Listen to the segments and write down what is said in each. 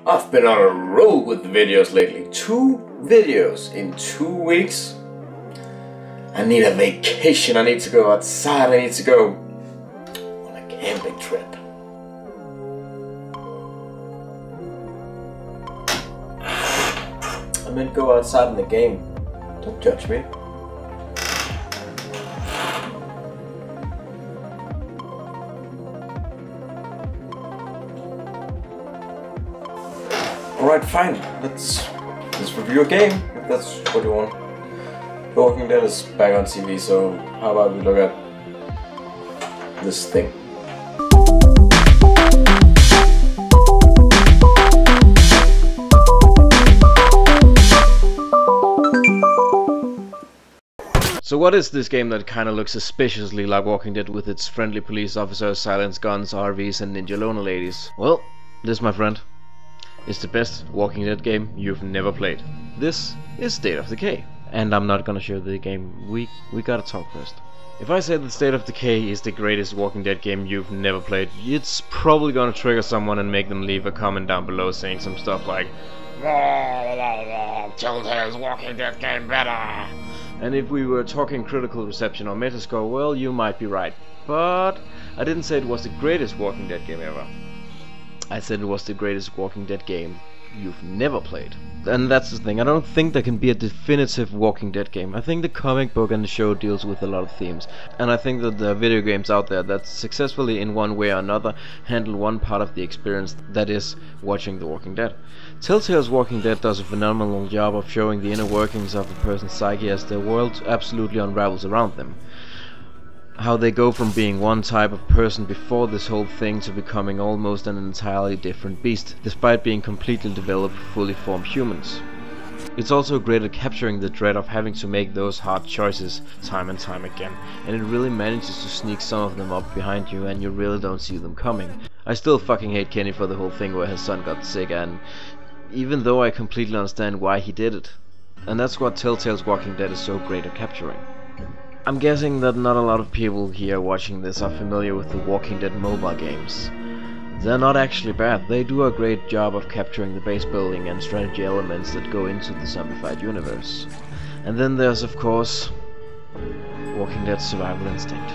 I've been on a roll with videos lately. 2 videos in 2 weeks. I need a vacation, I need to go outside, I need to go on a camping trip. I meant go outside in the game. Don't judge me. Alright, fine. Let's review a game, if that's what you want. The Walking Dead is back on TV, so how about we look at this thing. So what is this game that kinda looks suspiciously like Walking Dead with its friendly police officers, silenced guns, RVs and ninja loner ladies? Well, this, my friend, is the best Walking Dead game you've never played. This is State of Decay. And I'm not gonna show the game, we gotta talk first. If I say that State of Decay is the greatest Walking Dead game you've never played, it's probably gonna trigger someone and make them leave a comment down below saying some stuff like Telltale's Walking Dead game better. And if we were talking critical reception or Metascore, well, you might be right. But I didn't say it was the greatest Walking Dead game ever. I said it was the greatest Walking Dead game you've never played. And that's the thing, I don't think there can be a definitive Walking Dead game. I think the comic book and the show deals with a lot of themes. And I think that there are video games out there that successfully in one way or another handle one part of the experience, that is, watching The Walking Dead. Telltale's Walking Dead does a phenomenal job of showing the inner workings of a person's psyche as their world absolutely unravels around them. How they go from being one type of person before this whole thing to becoming almost an entirely different beast, despite being completely developed, fully formed humans. It's also great at capturing the dread of having to make those hard choices time and time again, and it really manages to sneak some of them up behind you and you really don't see them coming. I still fucking hate Kenny for the whole thing where his son got sick, and even though I completely understand why he did it. And that's what Telltale's Walking Dead is so great at capturing. I'm guessing that not a lot of people here watching this are familiar with the Walking Dead mobile games. They're not actually bad, they do a great job of capturing the base building and strategy elements that go into the zombified universe. And then there's, of course, Walking Dead Survival Instinct,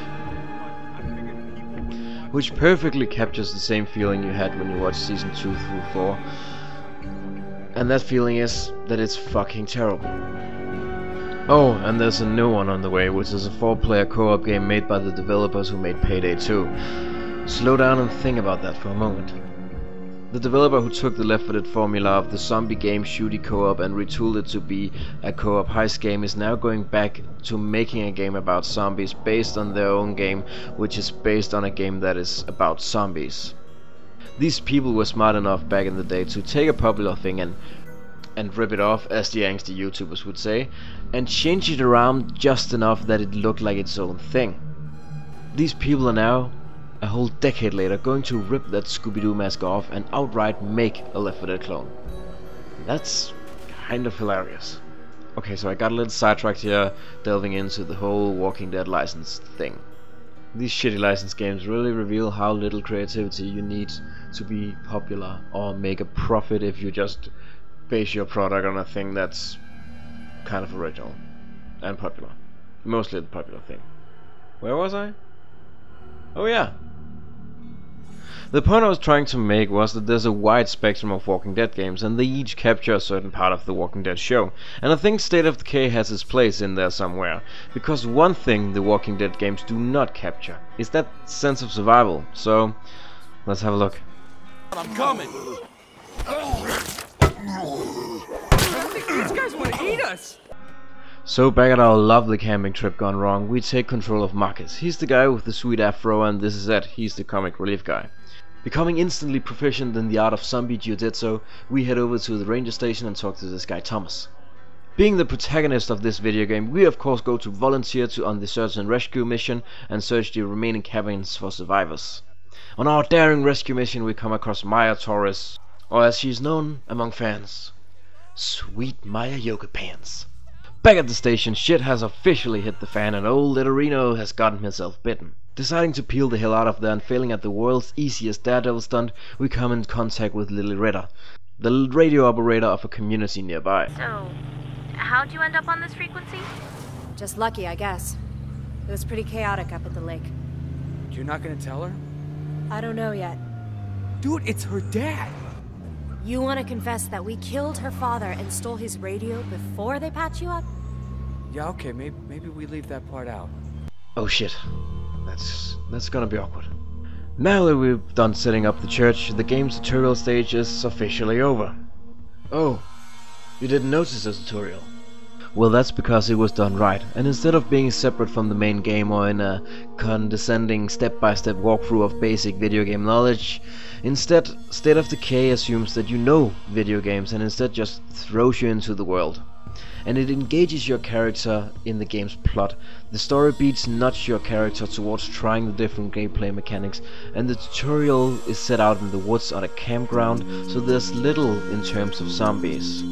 which perfectly captures the same feeling you had when you watched season 2 through 4. And that feeling is that it's fucking terrible. Oh, and there's a new one on the way, which is a 4-player co-op game made by the developers who made Payday 2. Slow down and think about that for a moment. The developer who took the left-footed formula of the zombie game shooty co-op and retooled it to be a co-op heist game is now going back to making a game about zombies based on their own game, which is based on a game that is about zombies. These people were smart enough back in the day to take a popular thing and rip it off, as the angsty YouTubers would say, and change it around just enough that it looked like its own thing. These people are now, a whole decade later, going to rip that Scooby-Doo mask off and outright make a Left 4 Dead clone. That's kind of hilarious. Okay, so I got a little sidetracked here, delving into the whole Walking Dead license thing. These shitty license games really reveal how little creativity you need to be popular or make a profit if you just base your product on a thing that's kind of original and popular. Mostly the popular thing. Where was I? Oh yeah. The point I was trying to make was that there's a wide spectrum of Walking Dead games and they each capture a certain part of the Walking Dead show. And I think State of Decay has its place in there somewhere. Because one thing the Walking Dead games do not capture is that sense of survival. So, let's have a look. I'm coming! I think these guys want to eat us! So back at our lovely camping trip gone wrong, we take control of Marcus. He's the guy with the sweet afro and this is it, he's the comic relief guy. Becoming instantly proficient in the art of zombie jiu-jitsu, we head over to the ranger station and talk to this guy Thomas. Being the protagonist of this video game, we of course go to volunteer on the search and rescue mission and search the remaining cabins for survivors. On our daring rescue mission we come across Maya Torres, or as she's known among fans, Sweet Maya Yoga Pants. Back at the station, shit has officially hit the fan and old little Reno has gotten himself bitten. Deciding to peel the hell out of there and failing at the world's easiest daredevil stunt, we come in contact with Lily Ritter. the radio operator of a community nearby. So, how'd you end up on this frequency? Just lucky, I guess. It was pretty chaotic up at the lake. You're not gonna tell her? I don't know yet. Dude, it's her dad! You want to confess that we killed her father and stole his radio before they patch you up? Yeah, okay, maybe we leave that part out. Oh shit. That's gonna be awkward. Now that we've done setting up the church, the game's tutorial stage is officially over. Oh, you didn't notice the tutorial? Well, that's because it was done right, and instead of being separate from the main game or in a condescending step-by-step walkthrough of basic video game knowledge, instead State of Decay assumes that you know video games and instead just throws you into the world. And it engages your character in the game's plot. The story beats nudge your character towards trying the different gameplay mechanics, and the tutorial is set out in the woods on a campground, so there's little in terms of zombies.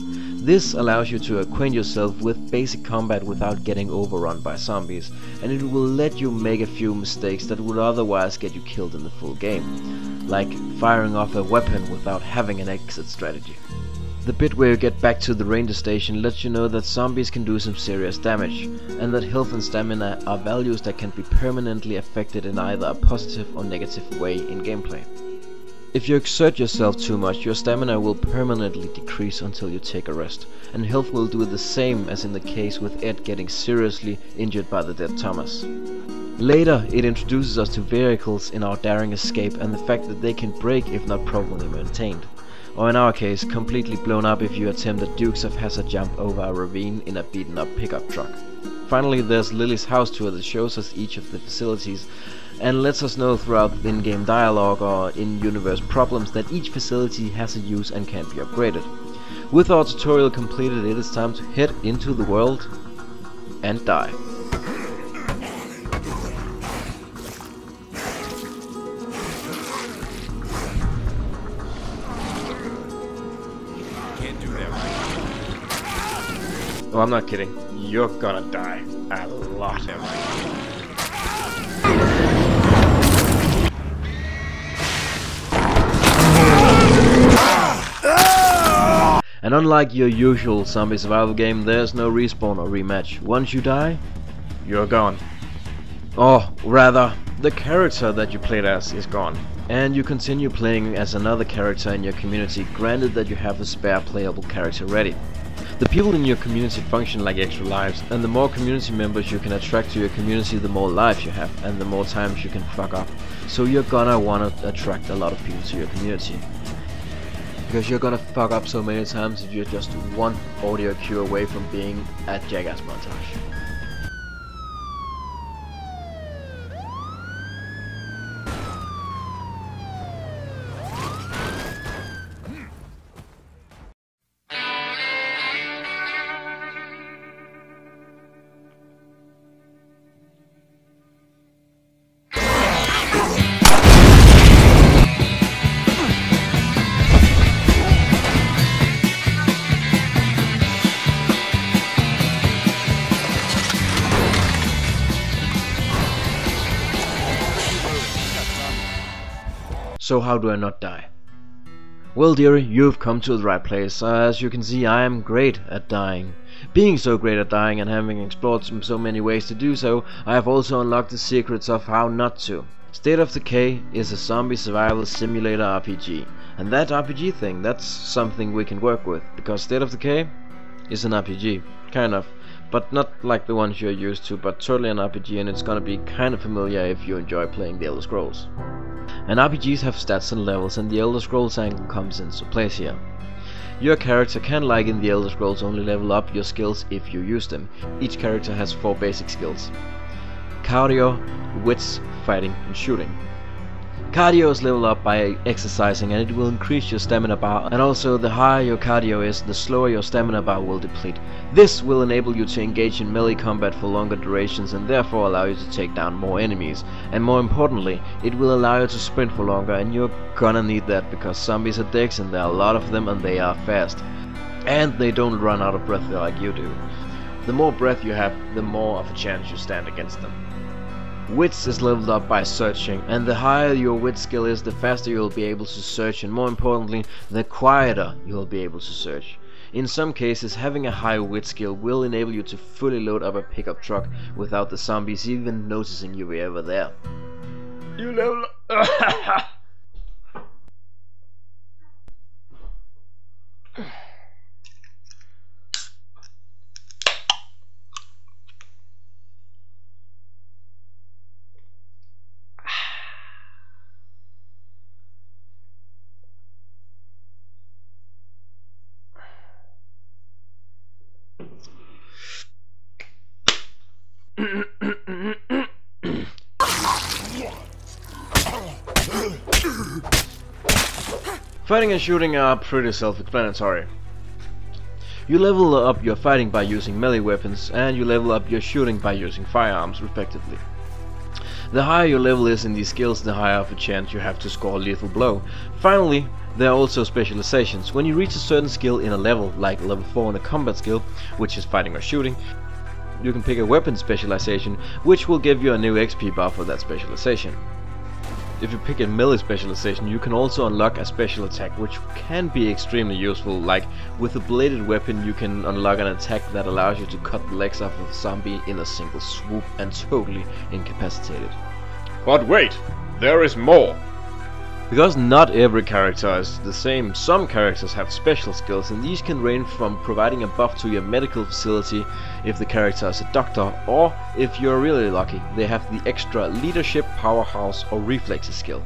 This allows you to acquaint yourself with basic combat without getting overrun by zombies, and it will let you make a few mistakes that would otherwise get you killed in the full game, like firing off a weapon without having an exit strategy. The bit where you get back to the ranger station lets you know that zombies can do some serious damage, and that health and stamina are values that can be permanently affected in either a positive or negative way in gameplay. If you exert yourself too much, your stamina will permanently decrease until you take a rest, and health will do the same as in the case with Ed getting seriously injured by the dead Thomas. Later, it introduces us to vehicles in our daring escape and the fact that they can break if not properly maintained, or in our case, completely blown up if you attempt a Dukes of Hazzard jump over a ravine in a beaten up pickup truck. Finally, there's Lily's house tour that shows us each of the facilities and lets us know throughout the in-game dialogue or in-universe problems that each facility has a use and can be upgraded. With our tutorial completed, it is time to head into the world and die. Can't do that right. Oh, I'm not kidding. You're gonna die. A lot, am I? And unlike your usual zombie survival game, there's no respawn or rematch. Once you die, you're gone. Or rather, the character that you played as is gone. And you continue playing as another character in your community, granted that you have a spare playable character ready. The people in your community function like extra lives, and the more community members you can attract to your community, the more lives you have, and the more times you can fuck up. So you're gonna wanna attract a lot of people to your community. Because you're gonna fuck up so many times if you're just one audio cue away from being a jackass montage. So how do I not die? Well, dearie, you've come to the right place. As you can see, I am great at dying. Being so great at dying and having explored so many ways to do so, I have also unlocked the secrets of how not to. State of Decay is a zombie survival simulator RPG. And that RPG thing, that's something we can work with, because State of Decay is an RPG, kind of. But not like the ones you're used to, but totally an RPG, and it's gonna be kind of familiar if you enjoy playing the Elder Scrolls. And RPGs have stats and levels, and the Elder Scrolls angle comes into place here. Your character can, like in the Elder Scrolls, only level up your skills if you use them. Each character has 4 basic skills: cardio, wits, fighting and shooting. Cardio is leveled up by exercising, and it will increase your stamina bar, and also the higher your cardio is, the slower your stamina bar will deplete. This will enable you to engage in melee combat for longer durations and therefore allow you to take down more enemies. And more importantly, it will allow you to sprint for longer, and you're gonna need that because zombies are dicks and there are a lot of them and they are fast. And they don't run out of breath like you do. The more breath you have, the more of a chance you stand against them. Wits is leveled up by searching, and the higher your wit skill is, the faster you'll be able to search, and more importantly, the quieter you'll be able to search. In some cases, having a high wit skill will enable you to fully load up a pickup truck without the zombies even noticing you were ever there. You level up. Fighting and shooting are pretty self-explanatory. You level up your fighting by using melee weapons, and you level up your shooting by using firearms, respectively. The higher your level is in these skills, the higher of a chance you have to score a lethal blow. Finally, there are also specializations. When you reach a certain skill in a level, like level 4 in a combat skill, which is fighting or shooting, you can pick a weapon specialization, which will give you a new XP bar for that specialization. If you pick a melee specialization, you can also unlock a special attack, which can be extremely useful. Like with a bladed weapon, you can unlock an attack that allows you to cut the legs off of a zombie in a single swoop and totally incapacitate it. But wait, there is more! Because not every character is the same, some characters have special skills, and these can range from providing a buff to your medical facility if the character is a doctor, or if you're really lucky, they have the extra leadership, powerhouse or reflexes skill.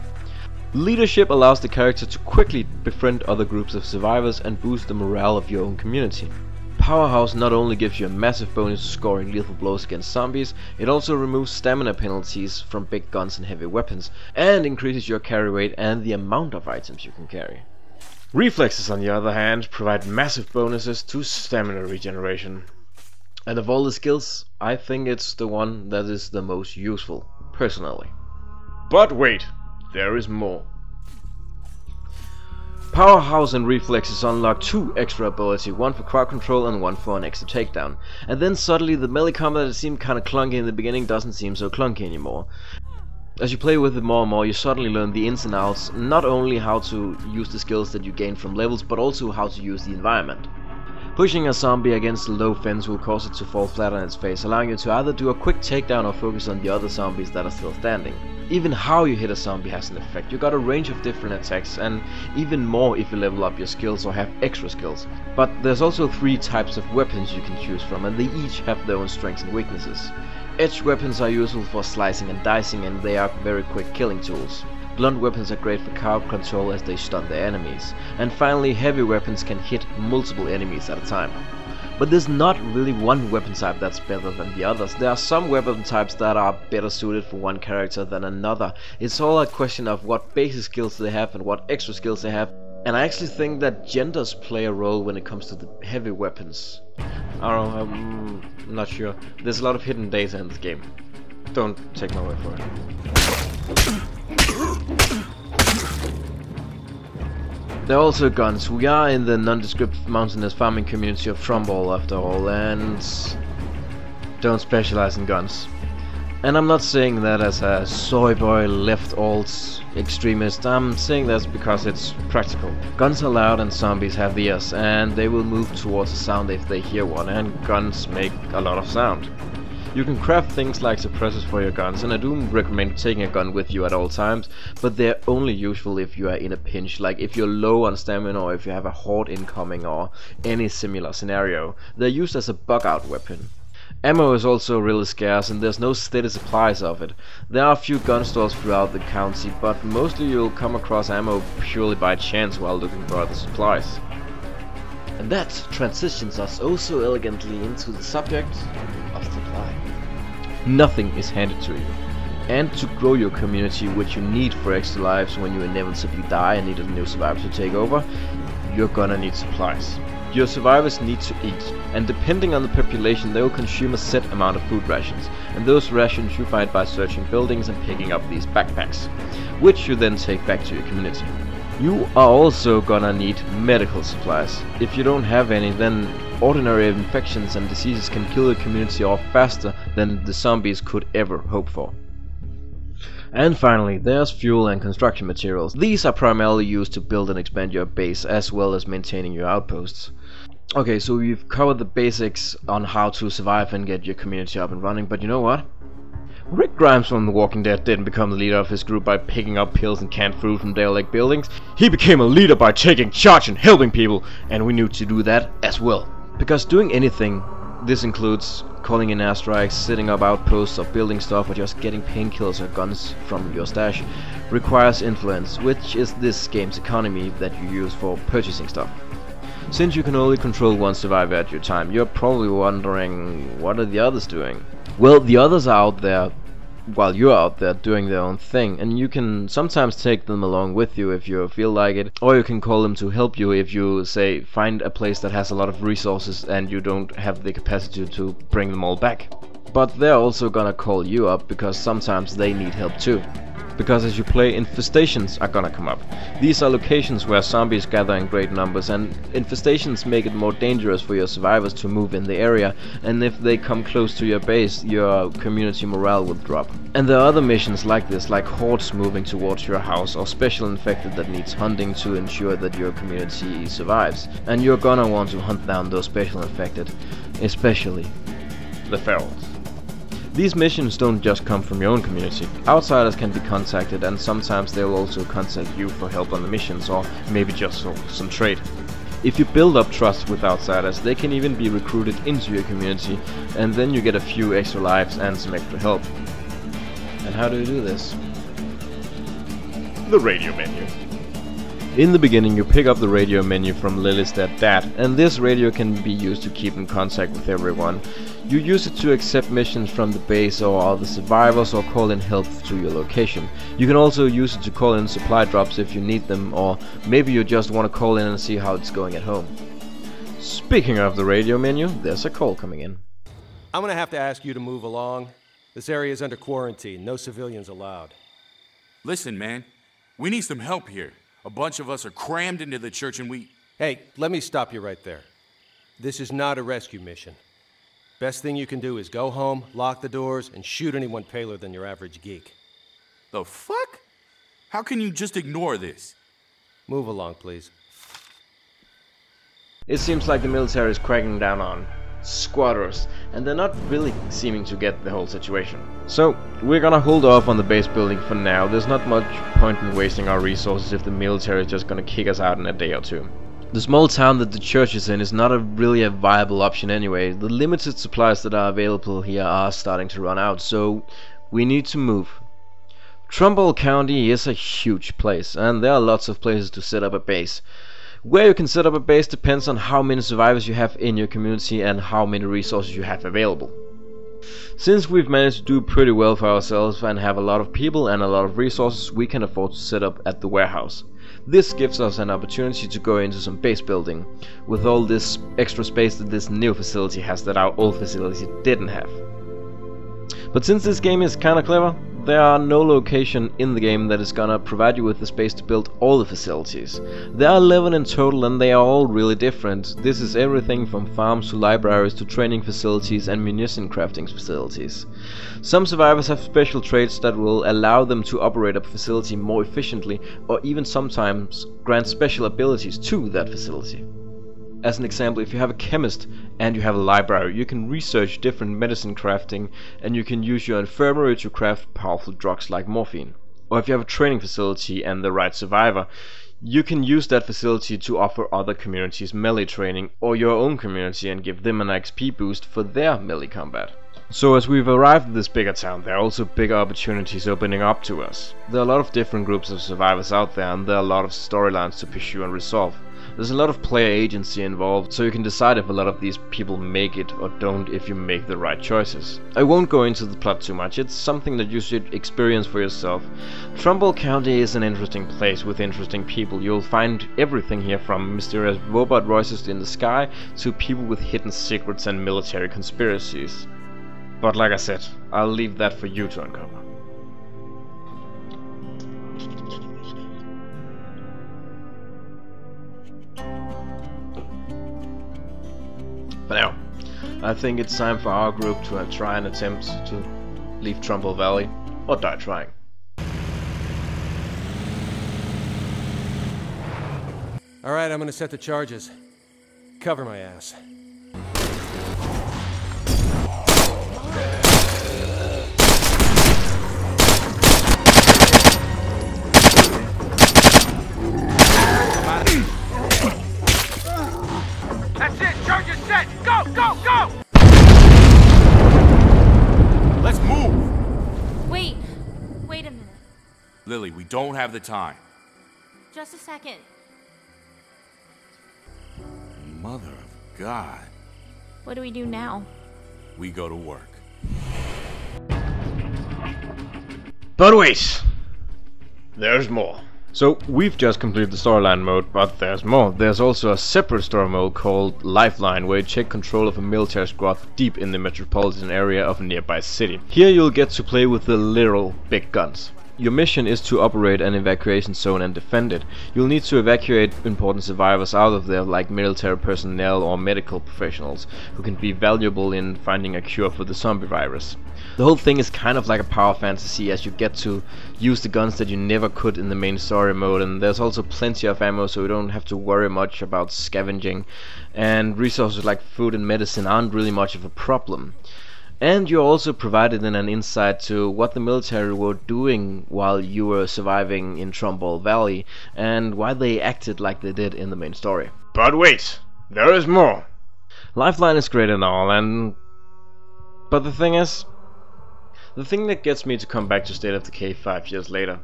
Leadership allows the character to quickly befriend other groups of survivors and boost the morale of your own community. Powerhouse not only gives you a massive bonus to scoring lethal blows against zombies, it also removes stamina penalties from big guns and heavy weapons, and increases your carry weight and the amount of items you can carry. Reflexes, on the other hand, provide massive bonuses to stamina regeneration. And of all the skills, I think it's the one that is the most useful, personally. But wait, there is more. Powerhouse and Reflexes unlock 2 extra ability, one for crowd control and one for an extra takedown. And then suddenly the melee combat that seemed kinda clunky in the beginning doesn't seem so clunky anymore. As you play with it more and more, you suddenly learn the ins and outs, not only how to use the skills that you gain from levels, but also how to use the environment. Pushing a zombie against a low fence will cause it to fall flat on its face, allowing you to either do a quick takedown or focus on the other zombies that are still standing. Even how you hit a zombie has an effect. You got a range of different attacks, and even more if you level up your skills or have extra skills. But there's also 3 types of weapons you can choose from, and they each have their own strengths and weaknesses. Edge weapons are useful for slicing and dicing, and they are very quick killing tools. Blunt weapons are great for crowd control as they stun their enemies. And finally, heavy weapons can hit multiple enemies at a time. But there's not really one weapon type that's better than the others. There are some weapon types that are better suited for one character than another. It's all a question of what basic skills they have and what extra skills they have. And I actually think that genders play a role when it comes to the heavy weapons. I don't know, I'm not sure. There's a lot of hidden data in this game. Don't take my word for it. There are also guns. We are in the nondescript mountainous farming community of Trumball after all, and don't specialize in guns. And I'm not saying that as a soy boy left alt extremist, I'm saying that's because it's practical. Guns are loud and zombies have ears, and they will move towards a sound if they hear one, and guns make a lot of sound. You can craft things like suppressors for your guns, and I do recommend taking a gun with you at all times, but they're only useful if you are in a pinch, like if you're low on stamina or if you have a horde incoming or any similar scenario. They're used as a bug-out weapon. Ammo is also really scarce and there's no steady supplies of it. There are a few gun stores throughout the county, but mostly you'll come across ammo purely by chance while looking for other supplies. And that transitions us oh so elegantly into the subject of supply. Nothing is handed to you. And to grow your community, which you need for extra lives when you inevitably die and need a new survivor to take over, you're gonna need supplies. Your survivors need to eat, and depending on the population they will consume a set amount of food rations, and those rations you find by searching buildings and picking up these backpacks, which you then take back to your community. You are also gonna need medical supplies. If you don't have any, then ordinary infections and diseases can kill your community off faster than the zombies could ever hope for. And finally, there's fuel and construction materials. These are primarily used to build and expand your base, as well as maintaining your outposts. Okay, so we've covered the basics on how to survive and get your community up and running, but you know what? Rick Grimes from The Walking Dead didn't become the leader of his group by picking up pills and canned fruit from derelict buildings. He became a leader by taking charge and helping people, and we need to do that as well. Because doing anything, this includes calling in airstrikes, setting up outposts, or building stuff, or just getting painkillers or guns from your stash, requires influence, which is this game's economy that you use for purchasing stuff. Since you can only control one survivor at your time, you're probably wondering, what are the others doing? Well, the others are out there while you're out there doing their own thing, and you can sometimes take them along with you if you feel like it, or you can call them to help you if you, say, find a place that has a lot of resources and you don't have the capacity to bring them all back. But they're also gonna call you up because sometimes they need help too. Because as you play, infestations are gonna come up. These are locations where zombies gather in great numbers, and infestations make it more dangerous for your survivors to move in the area, and if they come close to your base, your community morale will drop. And there are other missions like this, like hordes moving towards your house, or special infected that needs hunting to ensure that your community survives. And you're gonna want to hunt down those special infected, especially the ferals. These missions don't just come from your own community. Outsiders can be contacted, and sometimes they will also contact you for help on the missions, or maybe just for some trade. If you build up trust with outsiders, they can even be recruited into your community, and then you get a few extra lives and some extra help. And how do you do this? The radio menu. In the beginning, you pick up the radio menu from Lily's dead dad, and this radio can be used to keep in contact with everyone. You use it to accept missions from the base or other survivors, or call in help to your location. You can also use it to call in supply drops if you need them, or maybe you just want to call in and see how it's going at home. Speaking of the radio menu, there's a call coming in. I'm gonna have to ask you to move along. This area is under quarantine, no civilians allowed. Listen, man, we need some help here. A bunch of us are crammed into the church and we... Hey, let me stop you right there. This is not a rescue mission. Best thing you can do is go home, lock the doors, and shoot anyone paler than your average geek. The fuck? How can you just ignore this? Move along, please. It seems like the military is cracking down on squatters, and they're not really seeming to get the whole situation. So, we're gonna hold off on the base building for now. There's not much point in wasting our resources if the military is just gonna kick us out in a day or two. The small town that the church is in is not really a viable option anyway. The limited supplies that are available here are starting to run out, so we need to move. Trumbull County is a huge place, and there are lots of places to set up a base. Where you can set up a base depends on how many survivors you have in your community and how many resources you have available. Since we've managed to do pretty well for ourselves and have a lot of people and a lot of resources, we can afford to set up at the warehouse. This gives us an opportunity to go into some base building, with all this extra space that this new facility has that our old facility didn't have. But since this game is kinda clever, there are no location in the game that is gonna provide you with the space to build all the facilities. There are 11 in total, and they are all really different. This is everything from farms to libraries to training facilities and munition crafting facilities. Some survivors have special traits that will allow them to operate a facility more efficiently, or even sometimes grant special abilities to that facility. As an example, if you have a chemist and you have a library, you can research different medicine crafting, and you can use your infirmary to craft powerful drugs like morphine. Or if you have a training facility and the right survivor, you can use that facility to offer other communities melee training, or your own community, and give them an XP boost for their melee combat. So as we've arrived at this bigger town, there are also bigger opportunities opening up to us. There are a lot of different groups of survivors out there, and there are a lot of storylines to pursue and resolve. There's a lot of player agency involved, so you can decide if a lot of these people make it or don't if you make the right choices. I won't go into the plot too much, it's something that you should experience for yourself. Trumbull County is an interesting place with interesting people. You'll find everything here from mysterious robot voices in the sky to people with hidden secrets and military conspiracies. But like I said, I'll leave that for you to uncover. For now, I think it's time for our group to try and attempt to leave Trumbull Valley, or die trying. All right, I'm gonna set the charges. Cover my ass. That's it! Charges set! Go! Go! Go! Let's move! Wait a minute. Lily, we don't have the time. Just a second. Mother of God. What do we do now? We go to work. But wait! There's more. So, we've just completed the storyline mode, but there's more. There's also a separate story mode called Lifeline, where you take control of a military squad deep in the metropolitan area of a nearby city. Here you'll get to play with the literal big guns. Your mission is to operate an evacuation zone and defend it. You'll need to evacuate important survivors out of there, like military personnel or medical professionals, who can be valuable in finding a cure for the zombie virus. The whole thing is kind of like a power fantasy, as you get to use the guns that you never could in the main story mode, and there's also plenty of ammo, so you don't have to worry much about scavenging, and resources like food and medicine aren't really much of a problem. And you're also provided in an insight to what the military were doing while you were surviving in Trumbull Valley, and why they acted like they did in the main story. But wait! There is more! Lifeline is great and all, but the thing is, the thing that gets me to come back to State of Decay 5 years later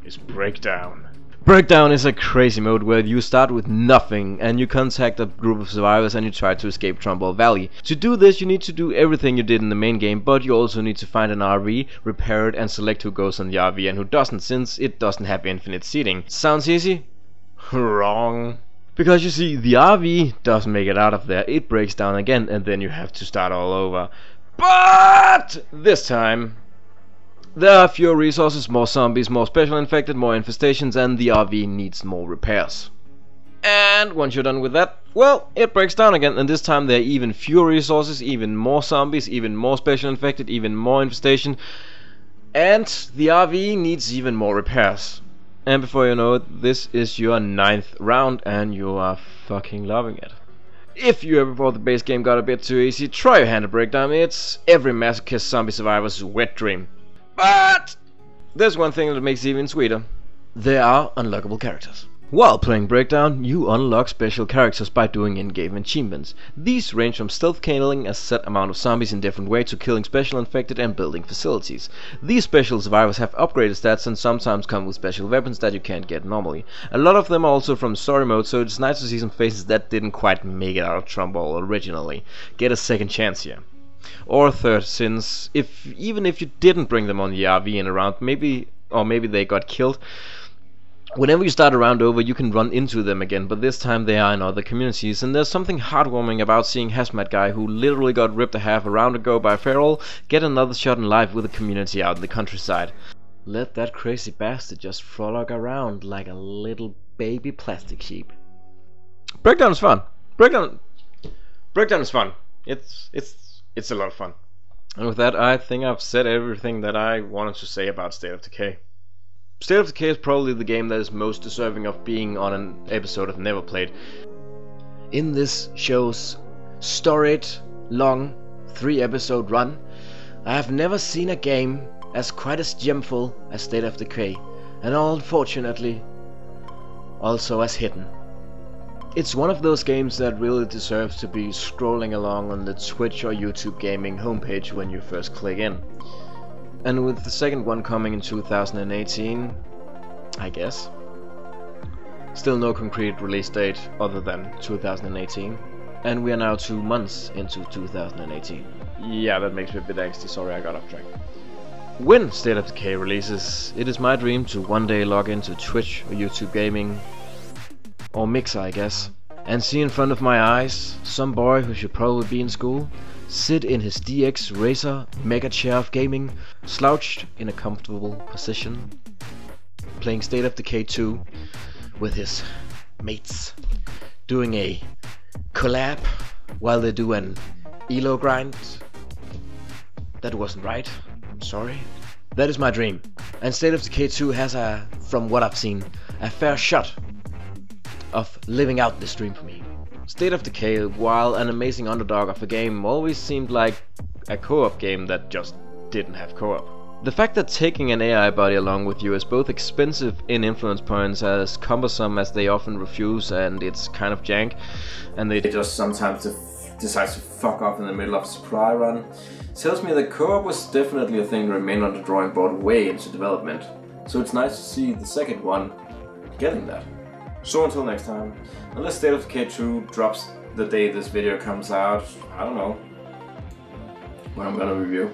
is Breakdown. Breakdown is a crazy mode where you start with nothing and you contact a group of survivors and you try to escape Trumbull Valley. To do this, you need to do everything you did in the main game, but you also need to find an RV, repair it, and select who goes on the RV and who doesn't, since it doesn't have infinite seating. Sounds easy? Wrong. Because you see, the RV doesn't make it out of there, it breaks down again, and then you have to start all over. But this time there are fewer resources, more zombies, more special infected, more infestations, and the RV needs more repairs. And once you're done with that, well, it breaks down again, and this time there are even fewer resources, even more zombies, even more special infected, even more infestation, and the RV needs even more repairs. And before you know it, this is your 9th round, and you are fucking loving it. If you ever thought the base game got a bit too easy, try your hand at Breakdown. It's every masochist zombie survivor's wet dream. But there's one thing that makes it even sweeter. There are unlockable characters. While playing Breakdown, you unlock special characters by doing in-game achievements. These range from stealth killing a set amount of zombies in different ways to killing special infected and building facilities. These special survivors have upgraded stats and sometimes come with special weapons that you can't get normally. A lot of them are also from story mode, so it's nice to see some faces that didn't quite make it out of Trumbull originally get a second chance here. Or a third, since even if you didn't bring them on the RV and around, maybe they got killed, whenever you start a round over you can run into them again, but this time they are in other communities, and there's something heartwarming about seeing Hazmat Guy, who literally got ripped a half a round ago by Feral, get another shot in life with a community out in the countryside. Let that crazy bastard just frolic around like a little baby plastic sheep. Breakdown is fun. Breakdown is fun. It's a lot of fun. And with that, I think I've said everything that I wanted to say about State of Decay. State of Decay is probably the game that is most deserving of being on an episode of Neverplayed. In this show's storied, long, 3-episode run, I have never seen a game as quite as gemful as State of Decay, and unfortunately, also as hidden. It's one of those games that really deserves to be scrolling along on the Twitch or YouTube gaming homepage when you first click in. And with the second one coming in 2018, I guess. Still no concrete release date other than 2018. And we are now 2 months into 2018. Yeah, that makes me a bit angsty, sorry I got off track. When State of Decay releases, it is my dream to one day log into Twitch or YouTube gaming, or Mixer I guess, and see in front of my eyes some boy who should probably be in school, sit in his DX Racer mega chair of gaming, slouched in a comfortable position, playing State of Decay 2 with his mates, doing a collab while they do an elo grind. That wasn't right, I'm sorry. That is my dream, and State of Decay 2 has from what I've seen, a fair shot of living out this dream for me. State of Decay, while an amazing underdog of a game, always seemed like a co-op game that just didn't have co-op. The fact that taking an AI body along with you is both expensive in influence points, as cumbersome as they often refuse, and it's kind of jank, and they just sometimes decide to fuck off in the middle of a supply run, tells me that co-op was definitely a thing that remained on the drawing board way into development. So it's nice to see the second one getting that. So until next time, unless State of Decay 2 drops the day this video comes out, I don't know what I'm gonna review.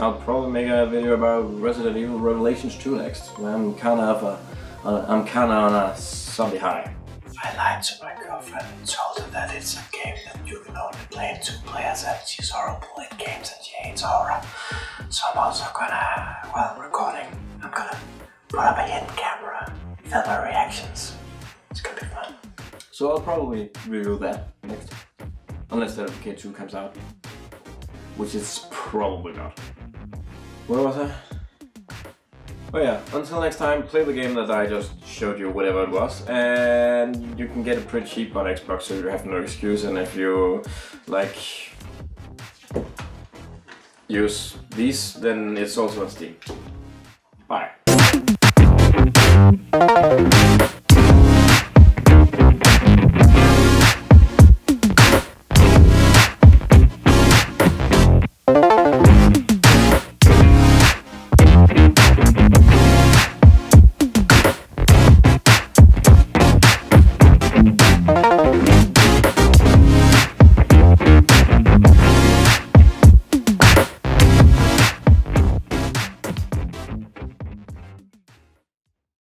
I'll probably make a video about Resident Evil Revelations 2 next, where I'm kinda on a zombie high. I lied to my girlfriend and told her that it's a game that you can only play in 2 players, and she's horrible at games and she hates horror. So I'm also gonna, while recording, I'm gonna put up a hidden camera, film my reactions. It's gonna be fun. So I'll probably review that next, unless State of Decay 2 comes out, which it's probably not. Where was I? Oh yeah, until next time, play the game that I just showed you, whatever it was, and you can get it pretty cheap on Xbox, so you have no excuse, and if you like use these, then it's also on Steam.